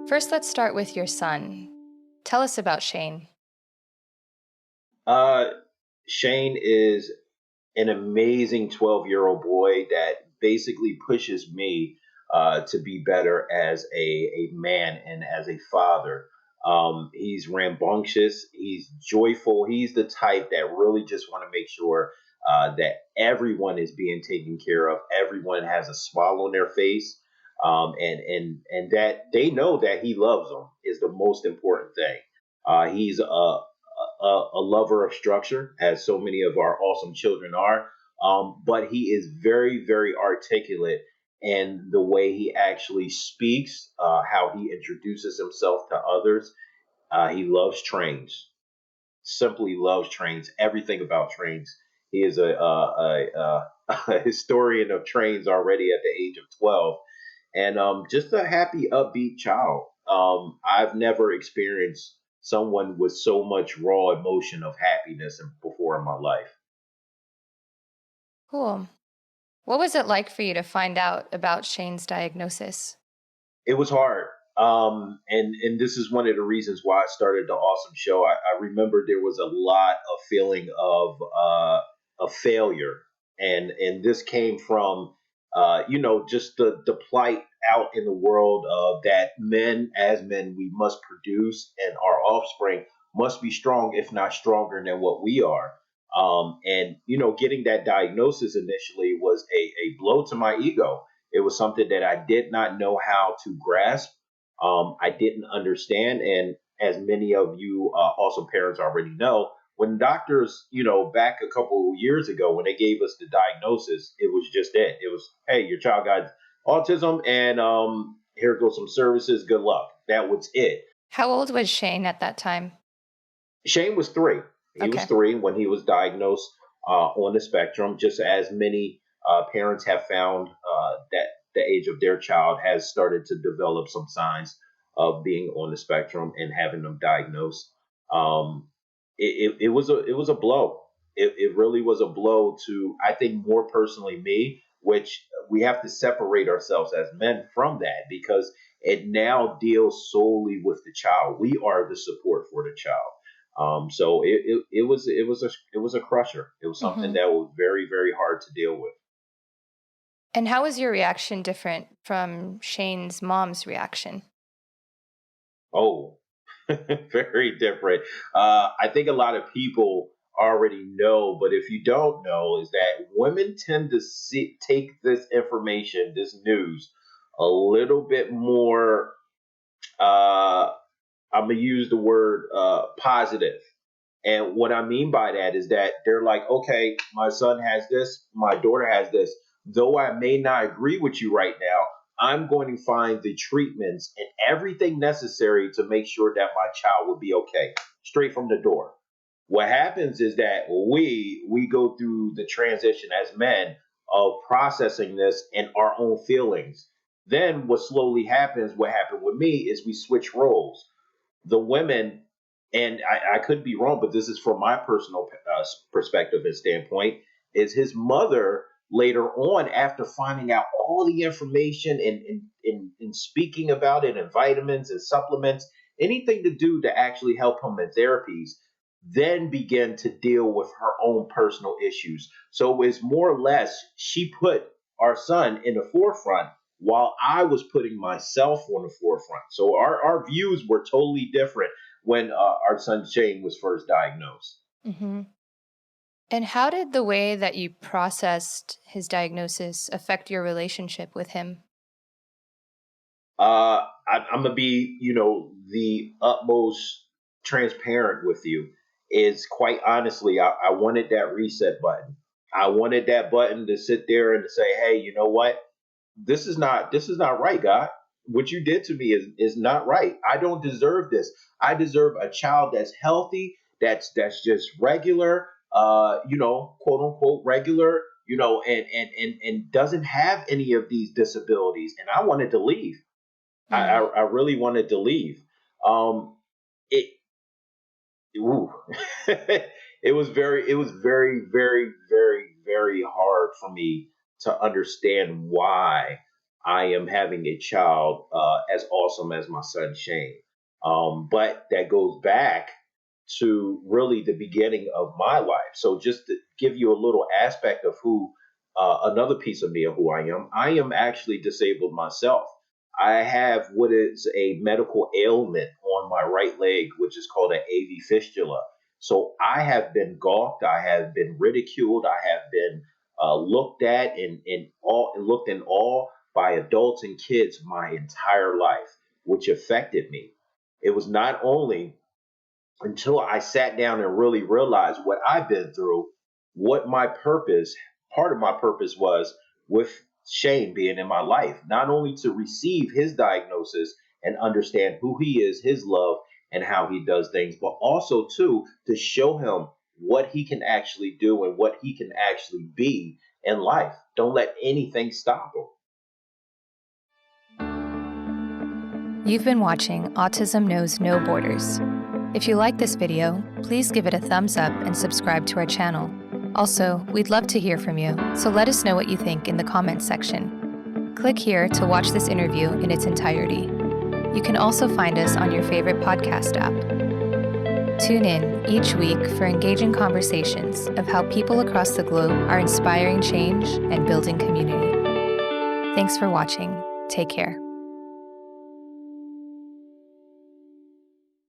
First, let's start with your son. Tell us about Shane. Uh, Shane is an amazing 12-year-old boy that basically pushes me to be better as a man and as a father. He's rambunctious. He's joyful. He's the type that really just want to make sure that everyone is being taken care of. Everyone has a smile on their face, and that they know that he loves them is the most important thing. He's a lover of structure, as so many of our awesome children are. But he is very, very articulate in the way he actually speaks, how he introduces himself to others. He loves trains, simply loves trains, everything about trains. He is a historian of trains already at the age of 12, and just a happy, upbeat child. I've never experienced someone with so much raw emotion of happiness before in my life. Cool. What was it like for you to find out about Shane's diagnosis? It was hard. And this is one of the reasons why I started the Awesome Show. I remember there was a lot of feeling of failure, and this came from just the plight out in the world of that men as men we must produce, and our offspring must be strong, if not stronger than what we are. And getting that diagnosis initially was a blow to my ego. It was something that I did not know how to grasp. I didn't understand. And as many of you awesome parents already know, when doctors, back a couple years ago, when they gave us the diagnosis, it was just it. It was, hey, your child got autism, and here goes some services. Good luck. That was it. How old was Shane at that time? Shane was 3. He was Okay. 3 when he was diagnosed on the spectrum, just as many parents have found that the age of their child has started to develop some signs of being on the spectrum and having them diagnosed. Um, it was a blow. It really was a blow to, I think, more personally me, which we have to separate ourselves as men from that, because it now deals solely with the child. We are the support for the child. So it was a crusher. It was something hmm that was very, very hard to deal with. And how was your reaction different from Shane's mom's reaction? Oh, very different. I think a lot of people already know, but if you don't know, is that women tend to take this information, this news, a little bit more. Uh, I'm gonna use the word positive. And what I mean by that is that they're like, okay, my son has this, my daughter has this. Though I may not agree with you right now, I'm going to find the treatments and everything necessary to make sure that my child will be okay, straight from the door. What happens is that we go through the transition as men of processing this in our own feelings. Then what slowly happens, what happened with me, is we switch roles. The women, and I could be wrong, but this is from my personal perspective and standpoint, is his mother later on, after finding out all the information and speaking about it, and vitamins and supplements, anything to do to actually help him in therapies, then began to deal with her own personal issues. So it's more or less she put our son in the forefront while I was putting myself on the forefront. So our views were totally different when our son Shane was first diagnosed. hmm And how did the way that you processed his diagnosis affect your relationship with him? I'm gonna be, the utmost transparent with you. Is quite honestly, I wanted that reset button. I wanted that button to sit there and to say, hey, you know what? This is not right, God. What you did to me is not right. I don't deserve this. I deserve a child that's healthy, that's just regular, quote unquote regular, and doesn't have any of these disabilities. And I wanted to leave. I really wanted to leave. It ooh. It was very, very, very, very hard for me to understand why I am having a child as awesome as my son Shane. But that goes back to really the beginning of my life. So just to give you a little aspect of who, another piece of me of who I am actually disabled myself. I have what is a medical ailment on my right leg, which is called an AV fistula. So I have been gawked, I have been ridiculed, I have been looked at and looked in awe by adults and kids my entire life, which affected me. It was not only until I sat down and really realized what I've been through, what my purpose, part of my purpose was with Shane being in my life, not only to receive his diagnosis and understand who he is, his love, and how he does things, but also too to show him what he can actually do and what he can actually be in life. Don't let anything stop him. You've been watching Autism Knows No Borders. If you like this video, please give it a thumbs up and subscribe to our channel. Also, we'd love to hear from you, so let us know what you think in the comments section. Click here to watch this interview in its entirety. You can also find us on your favorite podcast app. Tune in each week for engaging conversations of how people across the globe are inspiring change and building community. Thanks for watching. Take care.